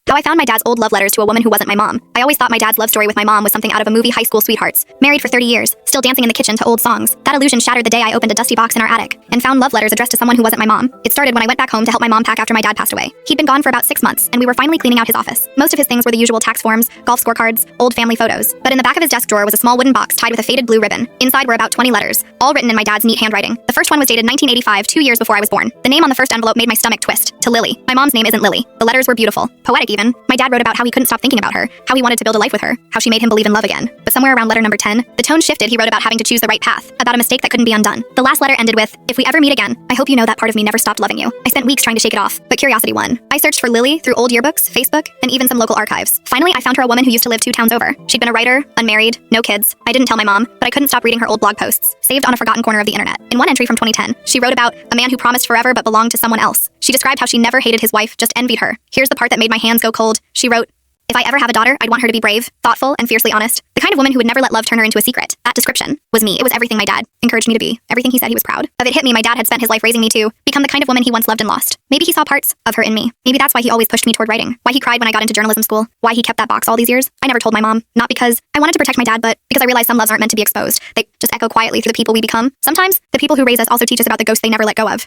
How I found my dad's old love letters to a woman who wasn't my mom. I always thought my dad's love story with my mom was something out of a movie High School Sweethearts. Married for 30 years, still dancing in the kitchen to old songs. That illusion shattered the day I opened a dusty box in our attic and found love letters addressed to someone who wasn't my mom. It started when I went back home to help my mom pack after my dad passed away. He'd been gone for about 6 months, and we were finally cleaning out his office. Most of his things were the usual tax forms, golf scorecards, old family photos. But in the back of his desk drawer was a small wooden box tied with a faded blue ribbon. Inside were about 20 letters, all written in my dad's neat handwriting. The first one was dated 1985, 2 years before I was born. The name on the first envelope made my stomach twist. To Lily. My mom's name isn't Lily. The letters were beautiful. Poetic even. My dad wrote about how he couldn't stop thinking about her, how he wanted to build a life with her, how she made him believe in love again. But somewhere around letter number 10, the tone shifted. He wrote about having to choose the right path, about a mistake that couldn't be undone. The last letter ended with, "If we ever meet again, I hope you know that part of me never stopped loving you." I spent weeks trying to shake it off, but curiosity won. I searched for Lily through old yearbooks, Facebook, and even some local archives. Finally, I found her a woman who used to live 2 towns over. She'd been a writer, unmarried, no kids. I didn't tell my mom, but I couldn't stop reading her old blog posts, saved on a forgotten corner of the internet. In one entry from 2010, she wrote about a man who promised forever but belonged to someone else. She described how she never hated his wife, just envied her. Here's the part that made my hands go cold. She wrote, "If I ever have a daughter, I'd want her to be brave, thoughtful, and fiercely honest. The kind of woman who would never let love turn her into a secret." That description was me. It was everything my dad encouraged me to be, everything he said he was proud of. It hit me my dad had spent his life raising me to become the kind of woman he once loved and lost. Maybe he saw parts of her in me. Maybe that's why he always pushed me toward writing. Why he cried when I got into journalism school. Why he kept that box all these years. I never told my mom. Not because I wanted to protect my dad, but because I realized some loves aren't meant to be exposed. They just echo quietly through the people we become. Sometimes, the people who raise us also teach us about the ghosts they never let go of.